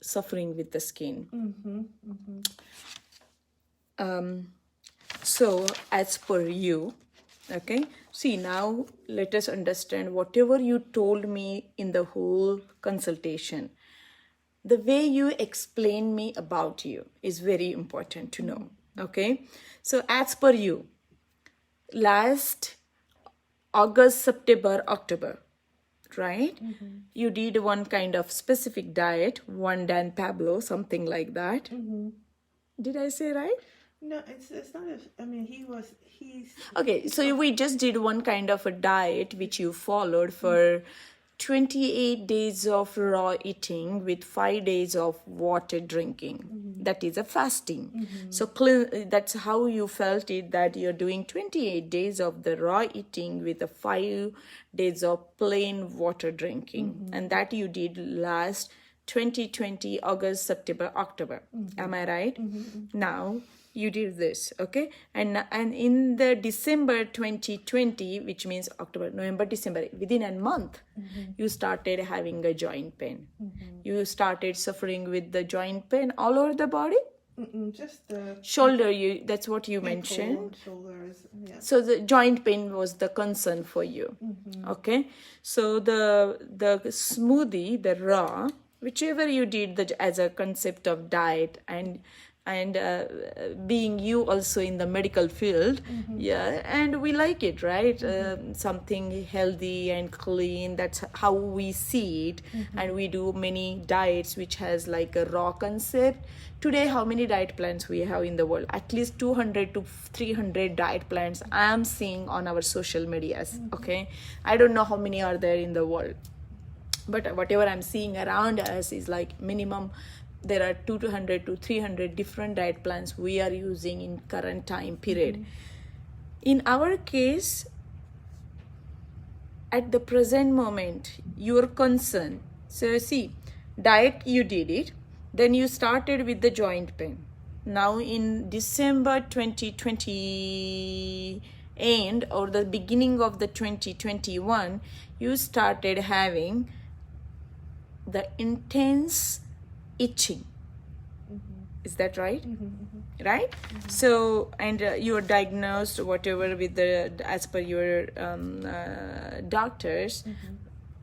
suffering with the skin. So as per you, okay, see, now let us understand whatever you told me in the whole consultation. The way you explain me about you is very important to know. Okay, so as per you, last August, September, October, right? You did one kind of specific diet, one Dan Pablo, something like that. Did I say right? No, it's not. I mean, he's Okay, so we just did one kind of a diet which you followed for 28 days of raw eating with 5 days of water drinking. That is a fasting. So that's how you felt it, that you're doing 28 days of the raw eating with the 5 days of plain water drinking. And that you did last 2020 August, September, October. Am I right? Now you did this, okay, and in the December 2020, which means October, November, December, within a month, you started having a joint pain. You started suffering with the joint pain all over the body. just the Shoulder, you, that's what you mentioned. shoulders. Yeah. So the joint pain was the concern for you. Okay, so the smoothie, the raw, whichever you did as a concept of diet, and being you also in the medical field, yeah, and we like it, right? Something healthy and clean, that's how we see it. And we do many diets which has like a raw concept. Today, how many diet plans we have in the world? At least 200 to 300 diet plans I am seeing on our social medias. Okay, I don't know how many are there in the world, but whatever I'm seeing around us is like minimum there are 200 to 300 different diet plans we are using in current time period. In our case, at the present moment, your concern, so see, diet you did it, then you started with the joint pain. Now in December 2020 end or the beginning of the 2021, you started having the intense itching. Is that right? Right? So, and you were diagnosed whatever with the, as per your doctors,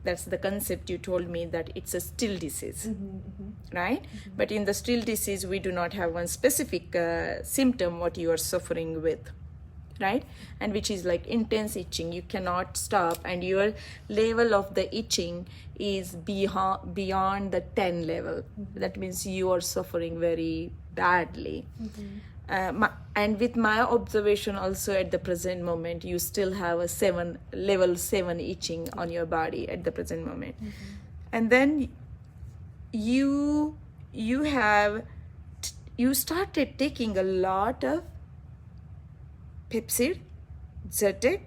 that's the concept you told me, that it's a still disease, right? But in the still disease, we do not have one specific symptom what you are suffering with, right? And which is like intense itching, you cannot stop, and your level of the itching is beyond the 10 level. That means you are suffering very badly. And with my observation also, at the present moment, you still have a level 7 itching on your body at the present moment. And then you started taking a lot of Pepcid, Zyrtec,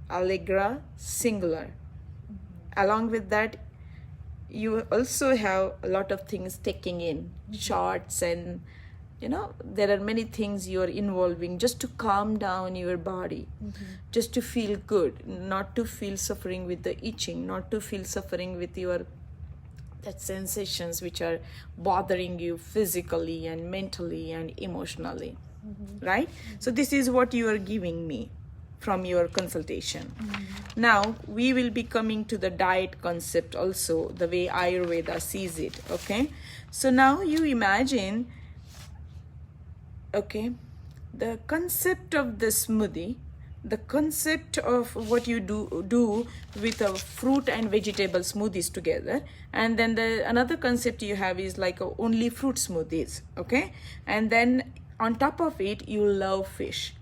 Allegra, Singular. Along with that, you also have a lot of things taking in, shots, and there are many things you are involving just to calm down your body, just to feel good, not to feel suffering with the itching, not to feel suffering with your that sensations which are bothering you physically and mentally and emotionally. Right? So this is what you are giving me from your consultation. Now we will be coming to the diet concept also, the way Ayurveda sees it. Okay, so now you imagine, okay, the concept of the smoothie, the concept of what you do with a fruit and vegetable smoothies together, and then the another concept you have is like only fruit smoothies. Okay, and then on top of it, you love fish,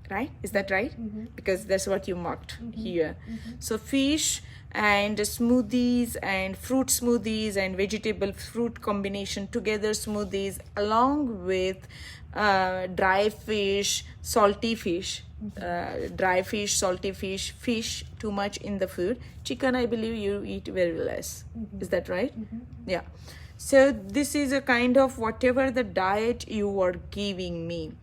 right? Is that right? Because that's what you marked here. So fish and smoothies and fruit smoothies and vegetable fruit combination together smoothies, along with dry fish, salty fish, dry fish, salty fish, fish too much in the food. Chicken, I believe you eat very less. Is that right? Yeah. So this is a kind of whatever the diet you are giving me,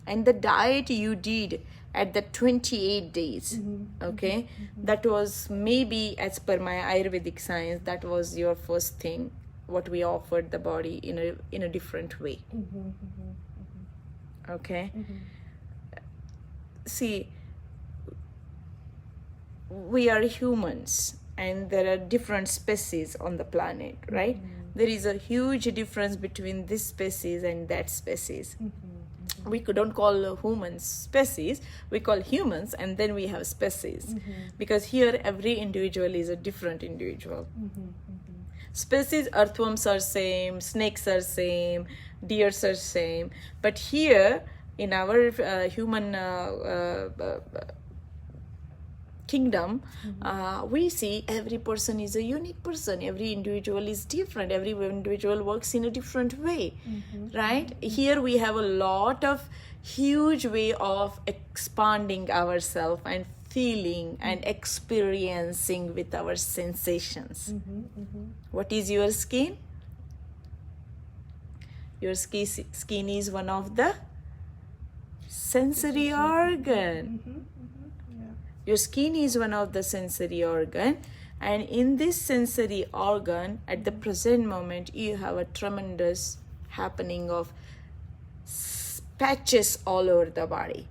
and the diet you did at the 28 days, okay, that was maybe, as per my Ayurvedic science, that was your first thing. what we offered the body in a different way. Okay. See, we are humans and there are different species on the planet, right? There is a huge difference between this species and that species. We don't call humans species, we call humans, and then we have species, because here every individual is a different individual. Species, earthworms are same, snakes are same, deers are same, but here in our human kingdom, we see every person is a unique person, every individual is different, every individual works in a different way, right? Here we have a lot of huge way of expanding ourselves and feeling and experiencing with our sensations. What is your skin? Your skin is one of the sensory organ. Your skin is one of the sensory organ, and in this sensory organ at the present moment you have a tremendous happening of patches all over the body.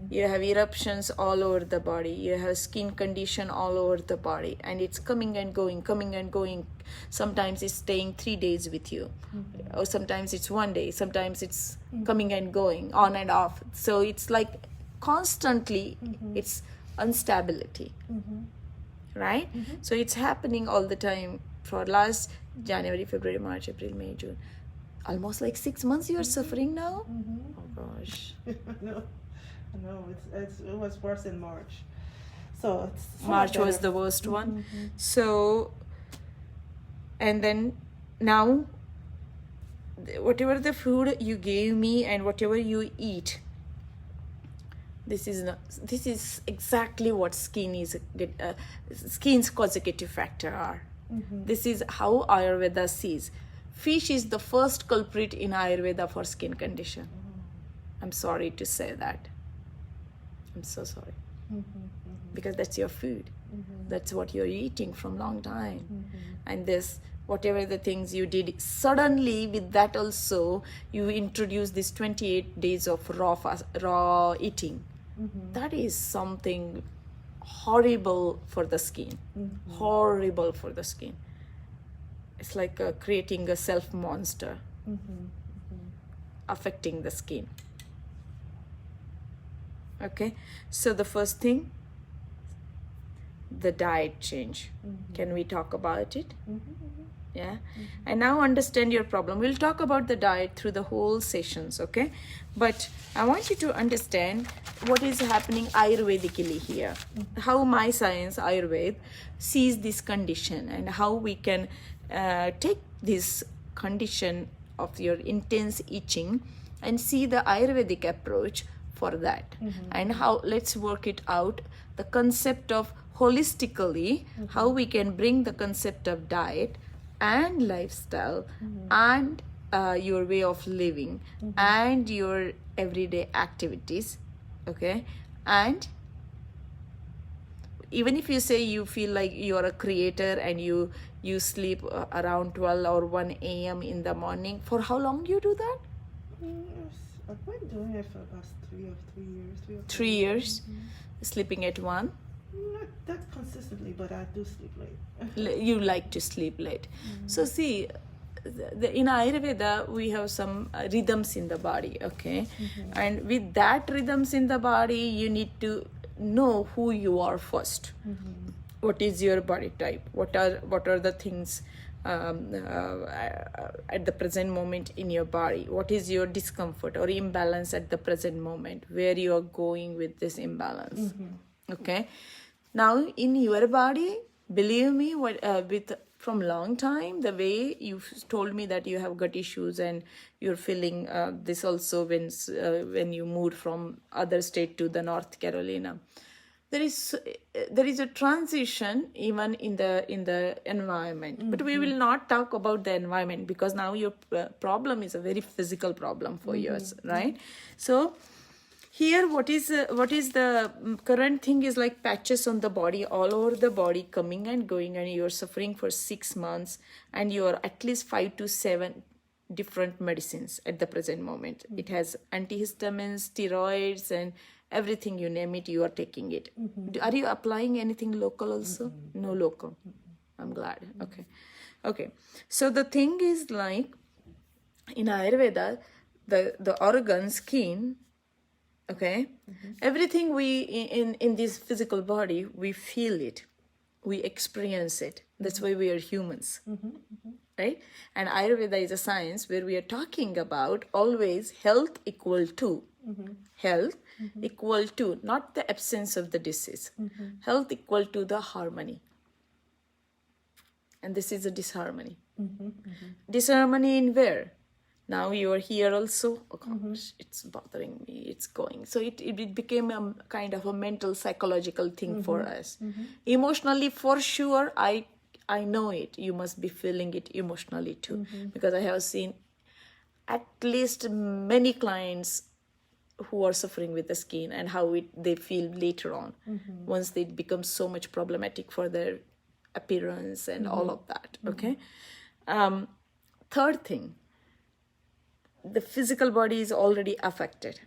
You have eruptions all over the body, you have skin condition all over the body, and it's coming and going. Sometimes it's staying 3 days with you, or sometimes it's 1 day, sometimes it's coming and going, on and off. So it's like constantly it's instability, right? So it's happening all the time for last January, February, March, April, May, June, almost like 6 months you're suffering now. Oh gosh. No, it was worse in March. So it's so March much was better. the worst one. So, and then now whatever the food you gave me and whatever you eat, this is exactly what skin's consecutive factor are. This is how Ayurveda sees. Fish is the first culprit in Ayurveda for skin condition. I'm sorry to say that. I'm so sorry. Because that's your food. That's what you're eating from long time. And this, whatever the things you did, suddenly with that also, you introduce this 28 days of raw eating. That is something horrible for the skin. Horrible for the skin. It's like creating a self monster, affecting the skin. Okay, so the first thing, the diet change. Can we talk about it? Yeah. And now understand your problem. We'll talk about the diet through the whole sessions, okay? But I want you to understand what is happening Ayurvedically here. How my science, Ayurveda, sees this condition and how we can take this condition of your intense itching and see the Ayurvedic approach for that. And how, let's work it out, the concept of holistically, how we can bring the concept of diet and lifestyle and your way of living and your everyday activities, okay? And even if you say you feel like you're a creator and you sleep around 12 or 1 a.m. in the morning, for how long do you do that? I've been doing it for about 3 years. 3 years, sleeping at 1. Not that consistently, but I do sleep late. You like to sleep late. So see, in Ayurveda we have some rhythms in the body, okay? And with that rhythms in the body, you need to know who you are first. What is your body type? What are the things at the present moment in your body? What is your discomfort or imbalance at the present moment? Where you are going with this imbalance? Okay. Now in your body, believe me, with from long time, the way you've told me that you have gut issues and you're feeling this also when you moved from other state to the North Carolina, there is a transition even in the environment. But we will not talk about the environment because now your problem is a very physical problem for yours, right? So here what is the current thing is like patches on the body, all over the body, coming and going, and you're suffering for 6 months, and you're at least 5 to 7 different medicines at the present moment. It has antihistamines, steroids, and everything, you name it, you are taking it. Are you applying anything local also? No local. I'm glad. Okay. So the thing is like, in Ayurveda, the organ, skin, okay, everything we in this physical body, we feel it, we experience it. That's why we are humans, right? And Ayurveda is a science where we are talking about always health equal to health equal to not the absence of the disease, health equal to the harmony. And this is a disharmony. Disharmony in where? Now you are here also. Oh gosh, it's bothering me. It's going. So it became a kind of a mental, psychological thing for us. Emotionally, for sure, I know it. You must be feeling it emotionally too, because I have seen at least many clients who are suffering with the skin and how they feel later on once it becomes so much problematic for their appearance and all of that. Okay. Third thing, the physical body is already affected.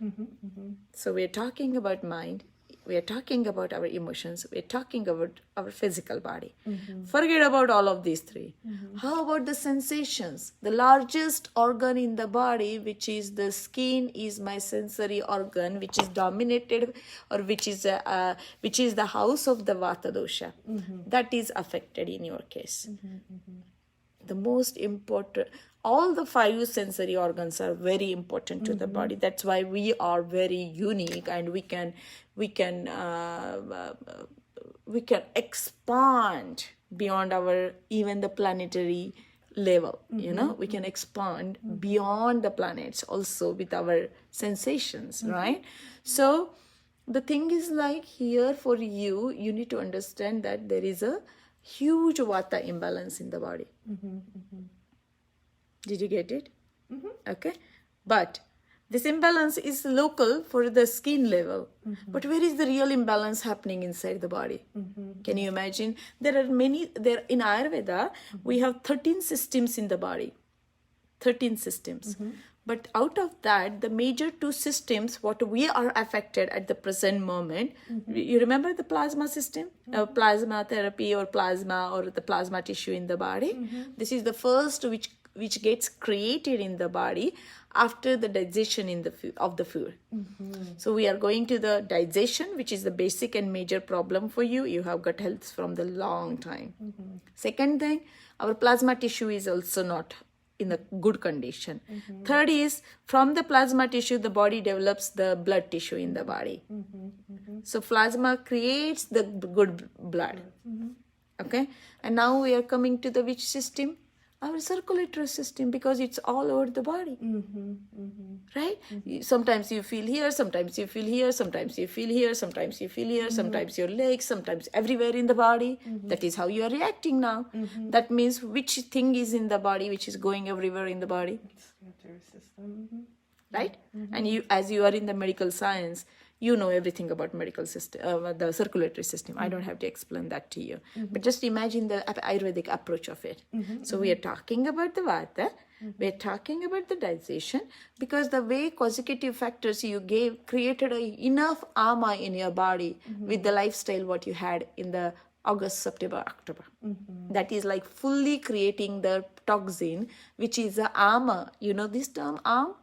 So we're talking about mind, we are talking about our emotions, we're talking about our physical body. Forget about all of these three. How about the sensations? The largest organ in the body, which is the skin, is my sensory organ, which is dominated, or which is the house of the Vata dosha. That is affected in your case. The most important, all the 5 sensory organs are very important to the body. That's why we are very unique, and we can expand beyond our even the planetary level. We can expand beyond the planets also with our sensations, right? So the thing is like, here for you need to understand that there is a huge Vata imbalance in the body. Did you get it? Okay. But this imbalance is local for the skin level. But where is the real imbalance happening inside the body? Can you imagine? There in Ayurveda, we have 13 systems in the body. 13 systems. But out of that, the major 2 systems, what we are affected at the present moment, you remember the plasma system? Plasma therapy, or plasma, or the plasma tissue in the body. This is the first which gets created in the body after the digestion of the food. So we are going to the digestion, which is the basic and major problem for you. You have gut health from the long time. Second thing, our plasma tissue is also not in a good condition. Third is, from the plasma tissue, the body develops the blood tissue in the body. So plasma creates the good blood. Okay. And now we are coming to the which system? Our circulatory system, because it's all over the body. Right? Sometimes you feel here, sometimes you feel here, sometimes you feel here, sometimes you feel here, sometimes your legs, sometimes everywhere in the body. That is how you are reacting now. That means which thing is in the body, which is going everywhere in the body. Circulatory system. Right? And you, as you are in the medical science, you know everything about medical system, the circulatory system. I don't have to explain that to you. But just imagine the Ayurvedic approach of it. So we are talking about the Vata, we are talking about the digestion, because the way causative factors you created enough ama in your body with the lifestyle what you had in the August, September, October. That is like fully creating the toxin, which is the ama. You know this term, am?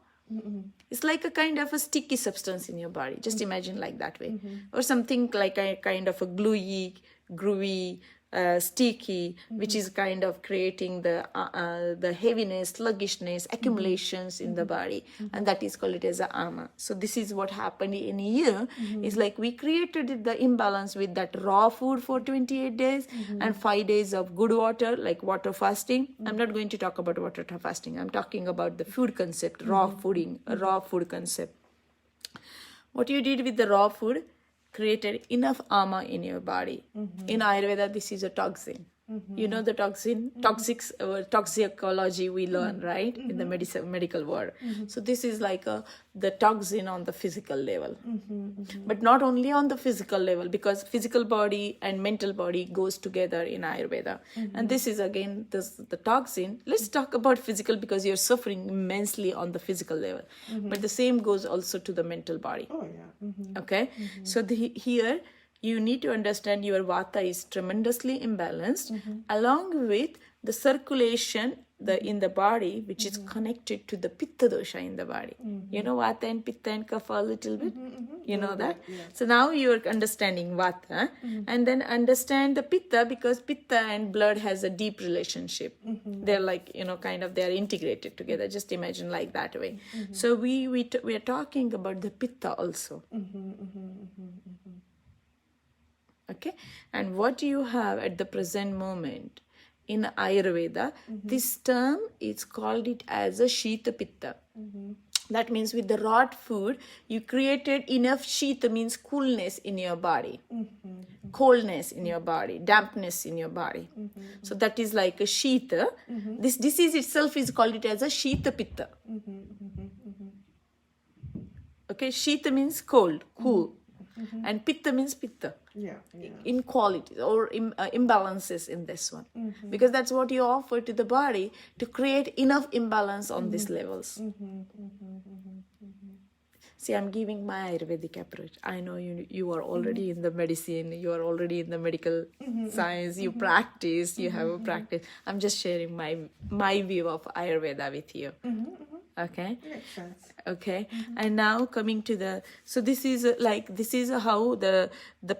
It's like a kind of a sticky substance in your body. Just imagine like that way. Or something like a kind of a gluey, groovy, sticky, which is kind of creating the heaviness, sluggishness, accumulations in the body. And that is called it as a ama. So this is what happened in a year. Is like we created the imbalance with that raw food for 28 days and 5 days of good water, like water fasting. I'm not going to talk about water fasting. I'm talking about the food concept, raw food concept. What you did with the raw food created enough ama in your body. In Ayurveda, this is a toxin. You know the toxicology we learn, right, in the medical world. So this is like the toxin on the physical level. But not only on the physical level, because physical body and mental body goes together in Ayurveda. And this is again the toxin. Let's talk about physical because you're suffering immensely on the physical level. But the same goes also to the mental body. Oh, yeah. Okay, so here you need to understand your vata is tremendously imbalanced, along with the circulation in the body, which is connected to the pitta dosha in the body. You know vata and pitta and kapha a little bit. You know that. So now you are understanding vata, and then understand the pitta, because pitta and blood has a deep relationship. They're like, kind of, they are integrated together. Just imagine like that way. So we are talking about the pitta also. Okay, and what you have at the present moment in Ayurveda, this term is called it as a Shita Pitta. That means with the raw food, you created enough. Shita means coolness in your body, coldness in your body, dampness in your body. So that is like a Shita. This disease itself is called it as a Shita Pitta. Okay, Shita means cold, cool. And pitta means pitta. Inequalities or imbalances in this one. Because that's what you offer to the body to create enough imbalance on these levels. See, I'm giving my Ayurvedic approach. I know you are already in the medicine, you are already in the medical science, you practice, you have a practice. I'm just sharing my view of Ayurveda with you. Okay. Makes sense. Okay. And now coming to this is how the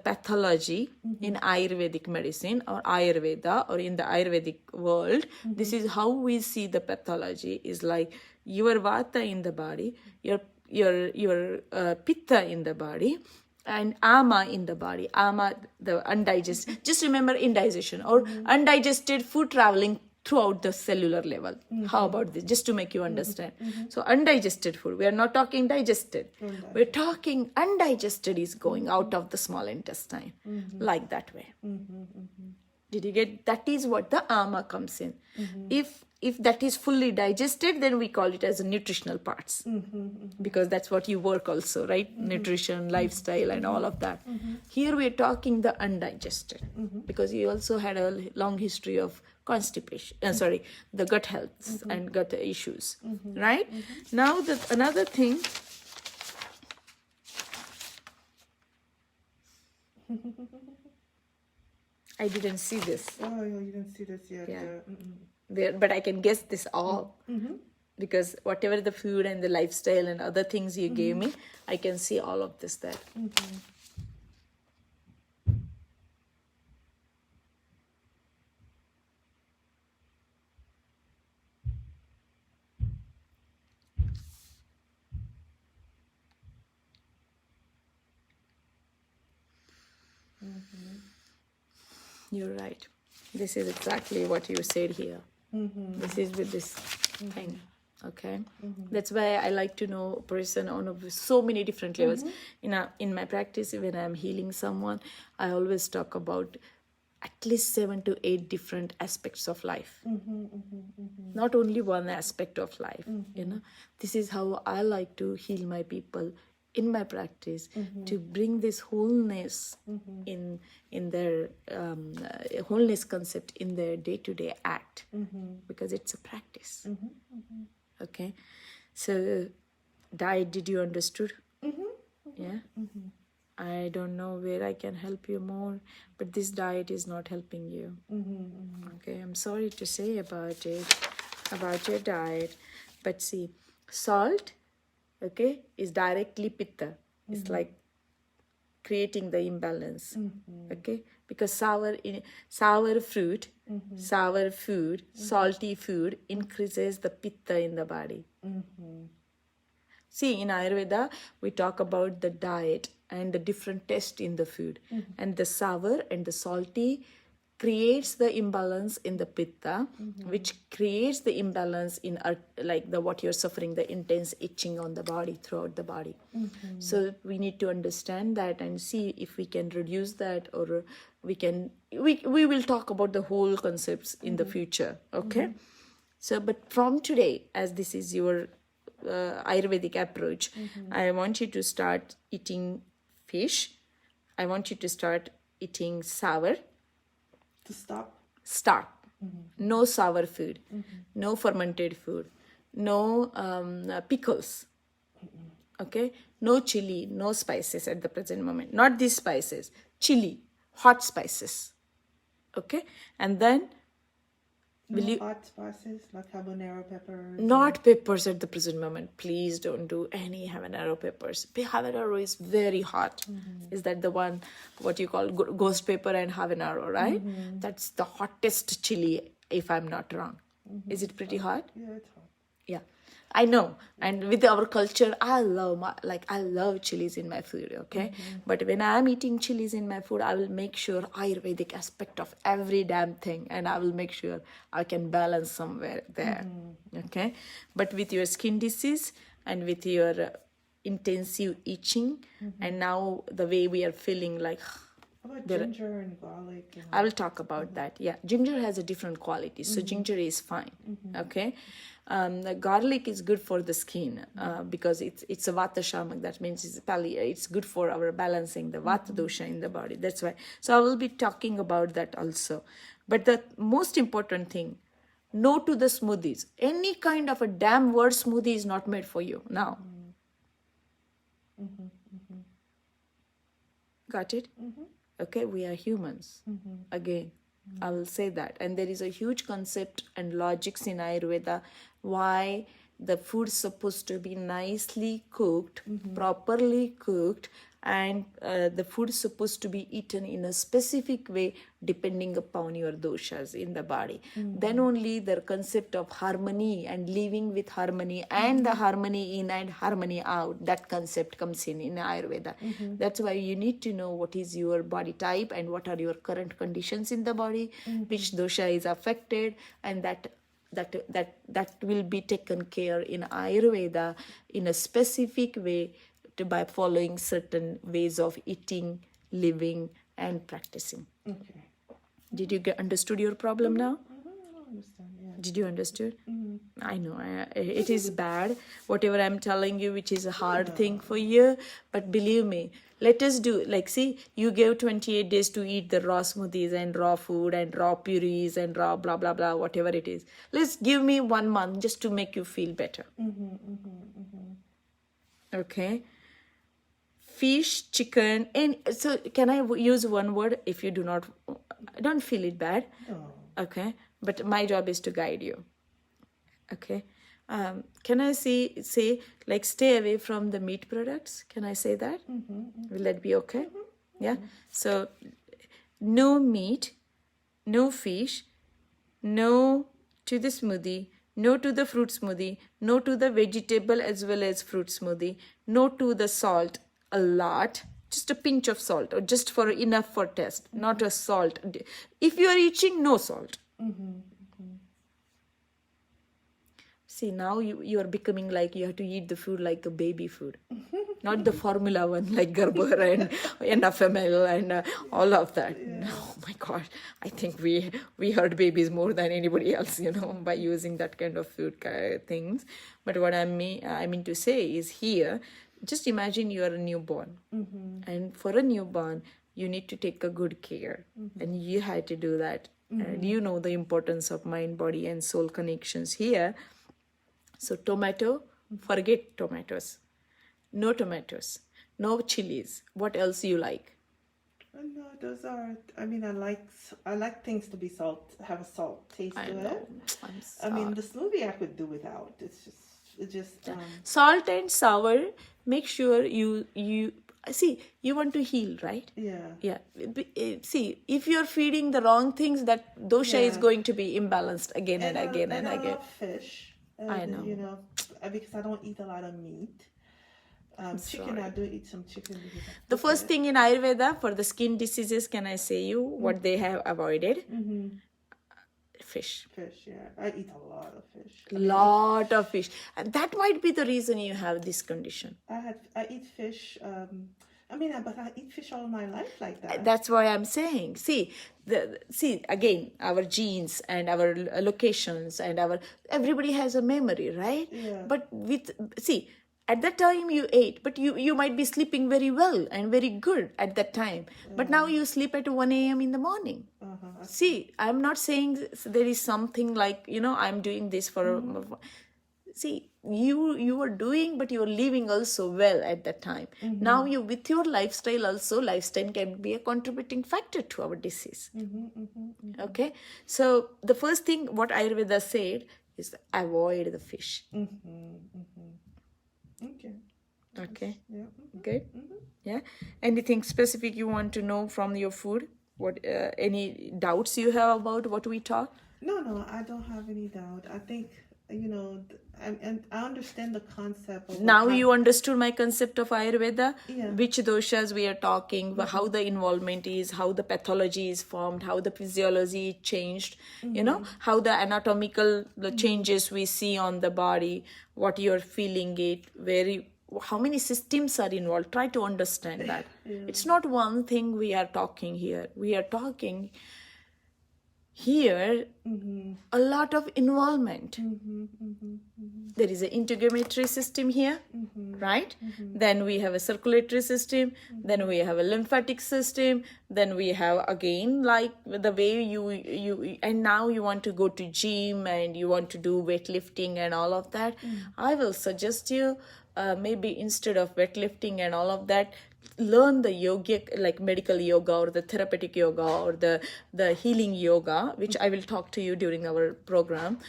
pathology in Ayurvedic medicine or Ayurveda or in the Ayurvedic world, this is how we see the pathology is like your vata in the body, your pitta in the body, and ama in the body. Ama, the undigested. Just remember indigestion or undigested food traveling throughout the cellular level. How about this? Just to make you understand. So undigested food, we are not talking digested. We're talking undigested is going out of the small intestine, like that way. Did you get? That is what the ama comes in. If that is fully digested, then we call it as a nutritional parts, because that's what you work also, right? Nutrition, lifestyle, and all of that. Here we are talking the undigested, because you also had a long history of constipation, the gut health and gut issues, right? Now another thing, I didn't see this. Oh, you didn't see this yet. Yeah. But I can guess this all, because whatever the food and the lifestyle and other things you gave me, I can see all of this there. You're right. This is exactly what you said here. This is with this thing. Okay. That's why I like to know a person on so many different levels. In my practice, when I'm healing someone, I always talk about at least 7 to 8 different aspects of life. Not only one aspect of life. This is how I like to heal my people in my practice, to bring this wholeness in their wholeness concept in their day-to-day act, because it's a practice. Okay, so diet, did you understood? Yeah. I don't know where I can help you more, but this diet is not helping you. Okay, I'm sorry to say about your diet, but see, salt, okay, is directly pitta. It's like creating the imbalance. Okay, because sour fruit, salty food increases the pitta in the body. See, in Ayurveda, we talk about the diet and the different taste in the food. And the sour and the salty creates the imbalance in the pitta, which creates the imbalance in like the what you're suffering, the intense itching on the body, throughout the body. So we need to understand that and see if we can reduce that, or we will talk about the whole concepts in the future. Okay. So, but from today, as this is your Ayurvedic approach, I want you to start eating fish. I want you to start eating sour. To stop. Start. No sour food, no fermented food, no pickles. Okay, no chili, no spices at the present moment. Not these spices, chili, hot spices. Okay, and then No hot spices like habanero peppers. not peppers at the present moment. Please don't do any habanero peppers. Habanero is very hot. Is that the one, what you call ghost pepper and habanero, right? That's the hottest chili, if I'm not wrong. Is it pretty hot? Yeah, it's hot. Yeah, I know. And with our culture, I love chilies in my food, okay? But when I'm eating chilies in my food, I will make sure Ayurvedic aspect of every damn thing, and I will make sure I can balance somewhere there, okay? But with your skin disease and with your intensive itching, and now the way we are feeling like... How about ginger and garlic? I will talk about that. Yeah, ginger has a different quality, so ginger is fine. Okay, the garlic is good for the skin because it's a vata shamak. That means it's good for our balancing the vata dosha in the body. That's why. So I will be talking about that also. But the most important thing, no to the smoothies. Any kind of a damn word smoothie is not made for you now. Got it? Okay, we are humans. Again, I will say that. And there is a huge concept and logics in Ayurveda why the food is supposed to be nicely cooked, properly cooked, and the food is supposed to be eaten in a specific way depending upon your doshas in the body. Then only the concept of harmony and living with harmony and the harmony in and harmony out, that concept comes in Ayurveda. That's why you need to know what is your body type and what are your current conditions in the body, which dosha is affected, and that will be taken care in Ayurveda in a specific way by following certain ways of eating, living, and practicing. Okay. Did you understood your problem now? I understand, yeah. Did you understood? I know it is bad, whatever I'm telling you, which is a hard thing for you. But believe me, let us do, like, see, you gave 28 days to eat the raw smoothies and raw food and raw purees and raw blah, blah, blah, whatever it is. Let's give me 1 month just to make you feel better. Okay. Fish, chicken, and so can I use one word if you don't feel it bad? No. Okay, but my job is to guide you. Okay, can I say like stay away from the meat products? Can I say that? Will that be okay? Yeah. So no meat, no fish, no to the smoothie, no to the fruit smoothie, no to the vegetable as well as fruit smoothie, no to the salt. A lot, just a pinch of salt, or just for enough for taste, not a salt. If you are eating, no salt. See, now you are becoming like you have to eat the food like a baby food, not the Formula One like Gerber and FML and all of that. Yeah. Oh my God, I think we hurt babies more than anybody else, by using that kind of food things. But what I mean to say is here. Just imagine you are a newborn, and for a newborn, you need to take a good care, and you had to do that. And you know the importance of mind, body, and soul connections here. So tomato, forget tomatoes. No tomatoes, no chilies. What else you like? No, those are. I mean, I like things to be have a salt taste to it. I'm sorry. I mean, the smoothie I could do without. It's just. Salt and sour. Make sure you see, you want to heal, right? Yeah. See, if you're feeding the wrong things, that dosha is going to be imbalanced again and again. I love fish. I know. Because I don't eat a lot of meat. Chicken, I do eat some chicken. Because I The cook first it. thing in Ayurveda for the skin diseases, can I say you what they have avoided? Fish. Fish, yeah. I eat a lot of fish. Lot of fish. And that might be the reason you have this condition. I eat fish. But I eat fish all my life like that. That's why I'm saying. See again, our genes and our locations and everybody has a memory, right? Yeah. But at that time you ate, but you might be sleeping very well and very good at that time. But now you sleep at 1 a.m. in the morning. See, I'm not saying there is something like, I'm doing this for... See, you are doing, but you are living also well at that time. Now with your lifestyle can be a contributing factor to our disease. Okay? So the first thing what Ayurveda said is avoid the fish. Okay. Yeah. Good. Yeah. Anything specific you want to know from your food? What any doubts you have about what we talked? No, I don't have any doubt. I think and I understand the concept of Now you understood my concept of Ayurveda, Yeah. which doshas we are talking, how the involvement is, how the pathology is formed, how the physiology changed, how the anatomical the changes we see on the body, what you're feeling it, how many systems are involved. Try to understand that. It's not one thing we are talking here. We are talking here a lot of involvement. There is an integumentary system here, right? Then we have a circulatory system, then we have a lymphatic system, then we have again like the way you and now you want to go to gym and you want to do weightlifting and all of that. I will suggest you maybe instead of weightlifting and all of that, learn the yogic, like medical yoga or the therapeutic yoga or the healing yoga, which I will talk to you during our program.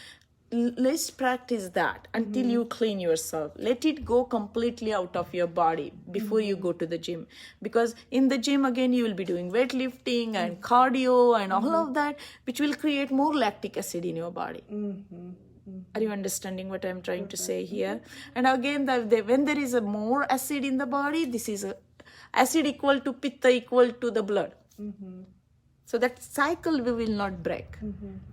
Let's practice that until you clean yourself. Let it go completely out of your body before you go to the gym. Because in the gym, again, you will be doing weightlifting and cardio and all of that, which will create more lactic acid in your body. Are you understanding what I'm trying to say here? And again, when there is a more acid in the body, this is acid equal to pitta equal to the blood. So that cycle we will not break.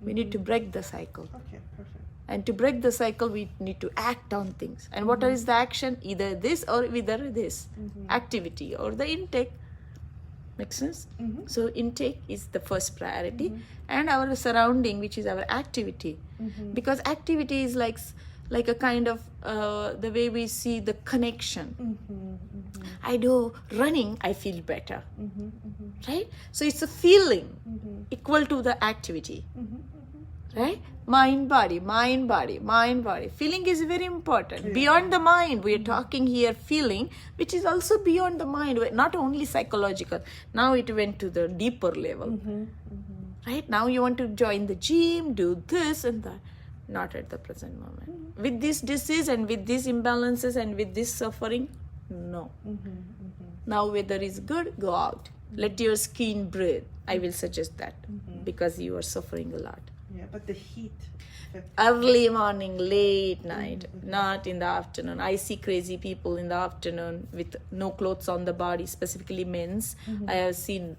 We need to break the cycle. Okay, perfect. And to break the cycle, we need to act on things. And what is the action? Either this or either this. Activity or the intake. Make sense? So intake is the first priority. And our surrounding, which is our activity. Because activity is like a kind of the way we see the connection. I do running, I feel better. Right? So it's a feeling equal to the activity. Right? Mind, body. Feeling is very important. Yeah. Beyond the mind, we are talking here feeling, which is also beyond the mind, not only psychological. Now it went to the deeper level. Right? Now you want to join the gym, do this and that. Not at the present moment. With this disease and with these imbalances and with this suffering, no. Now weather is good, go out. Let your skin breathe. I will suggest that because you are suffering a lot. Yeah, but the heat. Early morning, late night, not in the afternoon. I see crazy people in the afternoon with no clothes on the body, specifically men's. I have seen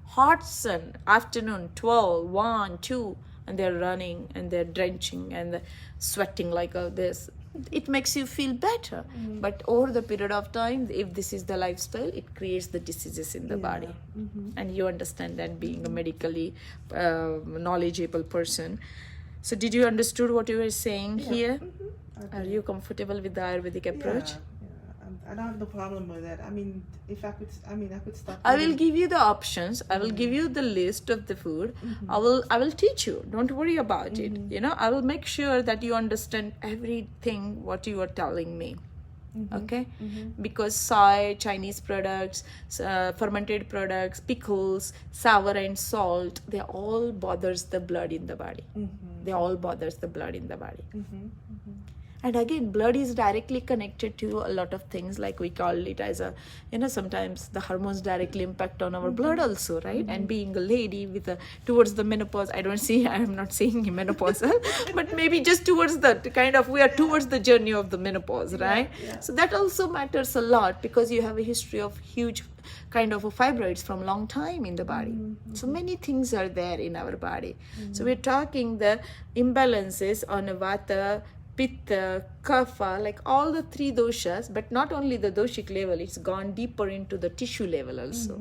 hot sun, afternoon, 12, 1, 2, and they're running and they're drenching and they're sweating like this. It makes you feel better. But over the period of time, if this is the lifestyle, it creates the diseases in the body. And you understand that being a medically knowledgeable person. So did you understood what you were saying here? Are you comfortable with the Ayurvedic approach? I don't have no problem with it. I mean, I could stop. I will give you the options. I will give you the list of the food. I will teach you. Don't worry about it. I will make sure that you understand everything what you are telling me. Okay? Because soy, Chinese products, fermented products, pickles, sour and salt, they all bothers the blood in the body. They all bothers the blood in the body. And again, blood is directly connected to a lot of things, like we call it as a, sometimes the hormones directly impact on our blood also, right? And being a lady with towards the menopause, I am not saying menopausal, but maybe just towards the kind of, we are towards the journey of the menopause, right? yeah. So that also matters a lot, because you have a history of huge kind of fibroids from long time in the body. So many things are there in our body. So we're talking the imbalances on vata, pitta, kapha, like all the 3 doshas, but not only the doshic level, it's gone deeper into the tissue level also.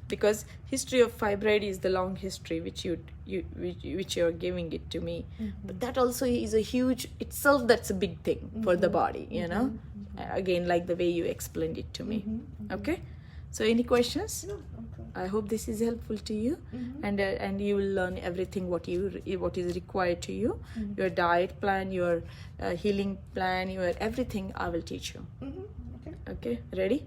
Because history of fibroid is the long history which you're giving it to me, but that also is a huge itself, that's a big thing for the body, again, like the way you explained it to me. Okay, so any questions? No, okay. I hope this is helpful to you, and you will learn everything what is required to you. Your diet plan, your healing plan, your everything I will teach you. Okay. Okay, ready?